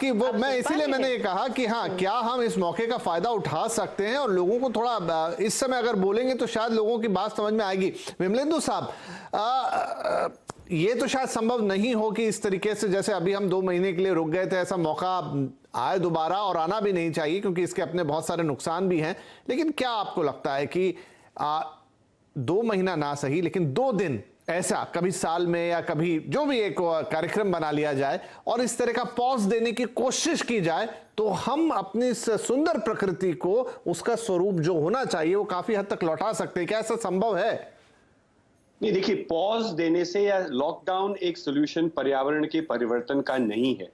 कि वो मैं इसीलिए मैंने ये कहा कि हाँ, क्या हम इस मौके का फायदा उठा सकते हैं और लोगों को थोड़ा इस समय अगर बोलेंगे तो शायद लोगों की बात समझ में आएगी। विमलेंदु साहब, ये तो शायद संभव नहीं हो कि इस तरीके से जैसे अभी हम 2 महीने के लिए रुक गए थे, ऐसा मौका आए दोबारा, और आना भी नहीं चाहिए क्योंकि इसके अपने बहुत सारे नुकसान भी हैं। लेकिन क्या आपको लगता है कि 2 महीना ना सही लेकिन 2 दिन ऐसा कभी साल में या कभी जो भी एक कार्यक्रम बना लिया जाए और इस तरह का पॉज देने की कोशिश की जाए तो हम अपनी इस सुंदर प्रकृति को उसका स्वरूप जो होना चाहिए वो काफी हद तक लौटा सकते हैं? क्या ऐसा संभव है? नहीं, देखिए, पॉज देने से या लॉकडाउन एक सोल्यूशन पर्यावरण के परिवर्तन का नहीं है।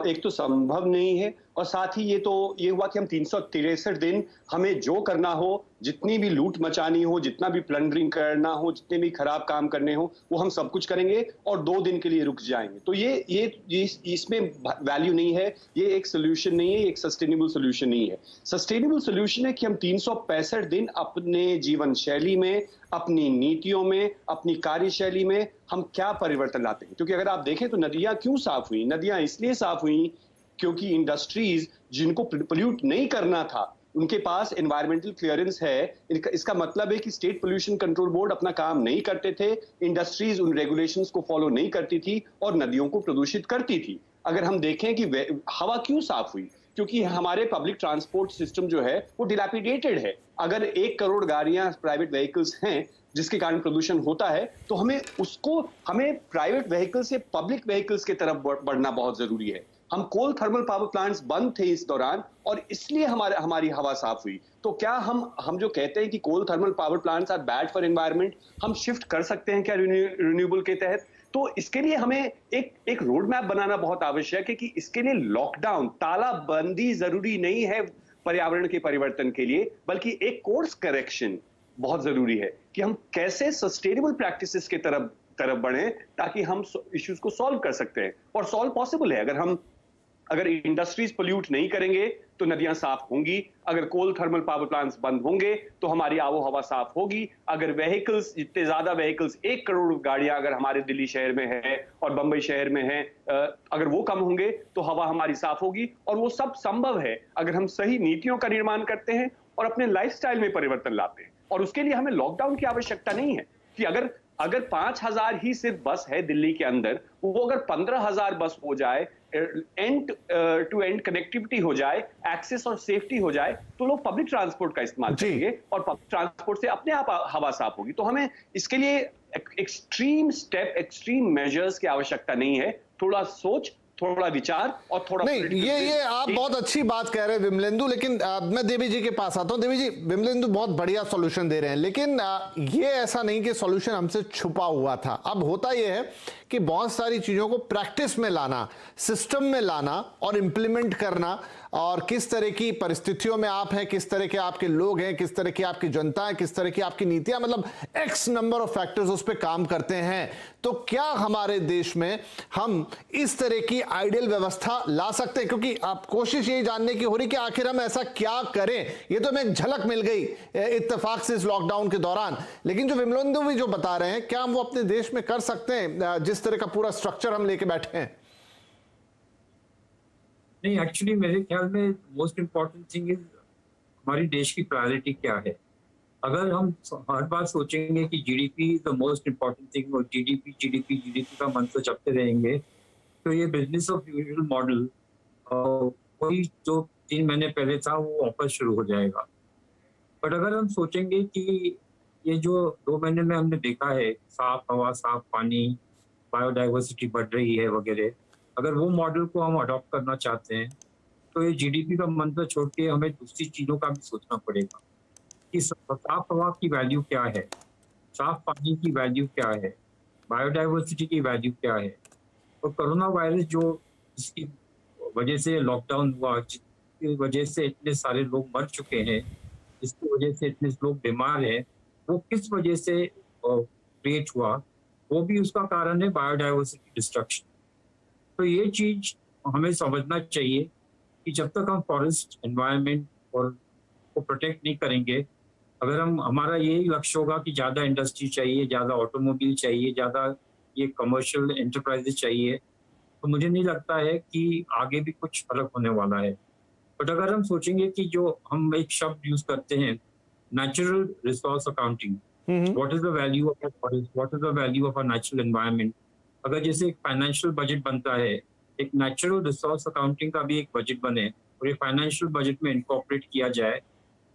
एक तो संभव नहीं है, और साथ ही ये हुआ कि हम 363 दिन हमें जो करना हो, जितनी भी लूट मचानी हो, जितना भी प्लंडरिंग करना हो, जितने भी खराब काम करने हो, वो हम सब कुछ करेंगे और 2 दिन के लिए रुक जाएंगे। तो ये इसमें वैल्यू नहीं है, ये एक सोल्यूशन नहीं है, एक सस्टेनेबल सोल्यूशन नहीं है। सस्टेनेबल सोल्यूशन है कि हम 365 दिन अपने जीवन शैली में, अपनी नीतियों में, अपनी कार्यशैली में हम क्या परिवर्तन लाते हैं। क्योंकि अगर आप देखें तो नदियां क्यों साफ हुई? नदियां इसलिए साफ हुई क्योंकि इंडस्ट्रीज जिनको पोल्यूट नहीं करना था, उनके पास एनवायरमेंटल क्लियरेंस है। इसका मतलब है कि स्टेट पोल्यूशन कंट्रोल बोर्ड अपना काम नहीं करते थे, इंडस्ट्रीज उन रेगुलेशंस को फॉलो नहीं करती थी और नदियों को प्रदूषित करती थी। अगर हम देखें कि हवा क्यों साफ हुई, क्योंकि हमारे पब्लिक ट्रांसपोर्ट सिस्टम जो है वो डिलैपिडेटेड है। अगर 1 करोड़ गाड़ियां प्राइवेट व्हीकल्स हैं जिसके कारण प्रदूषण होता है, तो हमें प्राइवेट व्हीकल से पब्लिक व्हीकल्स की तरफ बढ़ना बहुत जरूरी है। हम कोल थर्मल पावर प्लांट्स बंद थे इस दौरान और इसलिए हमारी हवा साफ हुई। तो क्या हम जो कहते हैं कि coal thermal power plants are bad for environment, हम शिफ्ट कर सकते हैं क्या रिन्यूएबल के तहत? तो इसके लिए हमें एक रोड मैप बनाना बहुत आवश्यक है कि इसके लिए लॉकडाउन, तालाबंदी जरूरी नहीं है पर्यावरण के परिवर्तन के लिए, बल्कि एक कोर्स करेक्शन बहुत जरूरी है कि हम कैसे सस्टेनेबल प्रैक्टिसेस के तरफ बढ़े ताकि हम इश्यूज को सॉल्व कर सकते हैं। और सॉल्व पॉसिबल है। अगर इंडस्ट्रीज पोल्यूट नहीं करेंगे तो नदियां साफ होंगी। अगर कोल थर्मल पावर प्लांट्स बंद होंगे तो हमारी आबो हवा साफ होगी। अगर व्हीकल्स, जितने ज्यादा व्हीकल्स, 1 करोड़ गाड़ियां अगर हमारे दिल्ली शहर में है और बंबई शहर में है, अगर वो कम होंगे तो हवा हमारी साफ होगी। और वो सब संभव है अगर हम सही नीतियों का निर्माण करते हैं और अपने लाइफस्टाइल में परिवर्तन लाते हैं। और उसके लिए हमें लॉकडाउन की आवश्यकता नहीं है कि अगर 5,000 ही सिर्फ बस है दिल्ली के अंदर, वो अगर 15,000 बस हो जाए, एंड टू एंड कनेक्टिविटी हो जाए, एक्सेस और सेफ्टी हो जाए, तो लोग पब्लिक ट्रांसपोर्ट का इस्तेमाल करेंगे और पब्लिक ट्रांसपोर्ट से अपने आप हवा साफ होगी। तो हमें इसके लिए एक्सट्रीम स्टेप, एक्सट्रीम मेजर्स की आवश्यकता नहीं है। थोड़ा सोच, थोड़ा विचार और थोड़ा नहीं, ये आप बहुत अच्छी बात कह रहे हैं विमलेंदु, लेकिन मैं देवी जी के पास आता हूं। देवी जी, विमलेंदु बहुत बढ़िया सॉल्यूशन दे रहे हैं, लेकिन ये ऐसा नहीं कि सॉल्यूशन हमसे छुपा हुआ था। अब होता यह है कि बहुत सारी चीजों को प्रैक्टिस में लाना, सिस्टम में लाना और इंप्लीमेंट करना, और किस तरह की परिस्थितियों में आप हैं, किस तरह के आपके लोग हैं, किस तरह की आपकी जनता है, किस तरह की आपकी नीतियां, मतलब एक्स नंबर ऑफ फैक्टर्स उस पर काम करते हैं। तो क्या हमारे देश में हम इस तरह की आइडियल व्यवस्था ला सकते हैं? क्योंकि आप कोशिश यही जानने की हो रही कि आखिर हम ऐसा क्या करें। ये तो हमें एक झलक मिल गई इत्तेफाक से इस लॉकडाउन के दौरान, लेकिन जो विमलेंदु भी जो बता रहे हैं, क्या हम वो अपने देश में कर सकते हैं जिस तरह का पूरा स्ट्रक्चर हम लेके बैठे हैं? नहीं, एक्चुअली मेरे ख्याल में मोस्ट इम्पॉर्टेंट थिंग इज हमारी देश की प्रायोरिटी क्या है। अगर हम हर बार सोचेंगे कि GDP is the most important thing और जीडीपी का मंत्र जपते रहेंगे, तो ये बिजनेस ऑफ यूजुअल मॉडल वही जो 3 महीने पहले था वो वापस शुरू हो जाएगा। बट अगर हम सोचेंगे कि ये जो 2 महीने में हमने देखा है, साफ हवा, साफ पानी, बायोडाइवर्सिटी बढ़ रही है वगैरह, अगर वो मॉडल को हम अडॉप्ट करना चाहते हैं तो ये जीडीपी का मंत्र छोड़ के हमें दूसरी चीजों का भी सोचना पड़ेगा कि साफ हवा की वैल्यू क्या है, साफ पानी की वैल्यू क्या है, बायोडाइवर्सिटी की वैल्यू क्या है। और कोरोना वायरस जो जिसकी वजह से लॉकडाउन हुआ, जिसकी वजह से इतने सारे लोग मर चुके हैं, जिसकी वजह से इतने लोग बीमार हैं, वो किस वजह से क्रिएट हुआ, वो भी उसका कारण है बायोडाइवर्सिटी डिस्ट्रक्शन। तो ये चीज हमें समझना चाहिए कि जब तक हम फॉरेस्ट एनवायरनमेंट और को प्रोटेक्ट नहीं करेंगे, अगर हमारा यही लक्ष्य होगा कि ज़्यादा इंडस्ट्री चाहिए, ज़्यादा ऑटोमोबाइल चाहिए, ज़्यादा ये कमर्शियल एंटरप्राइजेस चाहिए, तो मुझे नहीं लगता है कि आगे भी कुछ फर्क होने वाला है। बट अगर हम सोचेंगे कि जो हम एक शब्द यूज करते हैं, natural resource accounting, what is the value of what is the value of a natural environment. अगर जैसे एक फाइनेंशियल बजट बनता है, एक नेचुरल रिसोर्स अकाउंटिंग का भी एक बजट बने और ये फाइनेंशियल बजट में इनकॉर्पोरेट किया जाए,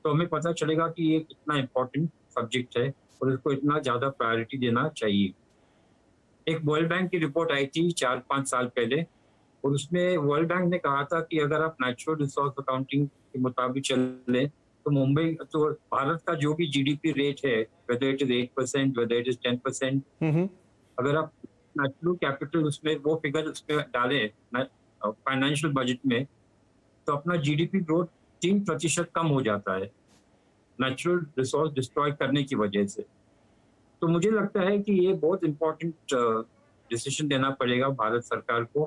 तो हमें पता चलेगा कि ये कितना इम्पोर्टेंट सब्जेक्ट है और इसको इतना ज्यादा प्रायोरिटी देना चाहिए। एक वर्ल्ड बैंक की रिपोर्ट आई थी 4-5 साल पहले, और उसमें वर्ल्ड बैंक ने कहा था कि अगर आप नेचुरल रिसोर्स अकाउंटिंग के मुताबिक चले तो मुंबई, तो भारत का जो भी जीडीपी रेट है, whether it is 8%, whether it is 10%, अगर आप नेचुरल कैपिटल उसमें वो फिगर उसमें डालें फाइनेंशियल बजट में, तो अपना जीडीपी ग्रोथ 3% कम हो जाता है नेचुरल रिसोर्स डिस्ट्रॉय करने की वजह से। तो मुझे लगता है कि ये बहुत इंपॉर्टेंट डिसीजन देना पड़ेगा भारत सरकार को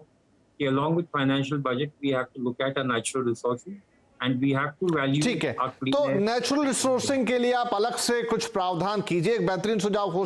कि along with financial budget we have to look at our natural resources and we have to value ठीक है, our clean तो air. नेचुरल रिसोर्सिंग के लिए आप अलग से कुछ प्रावधान कीजिए। एक बेहतरीन सुझाव हो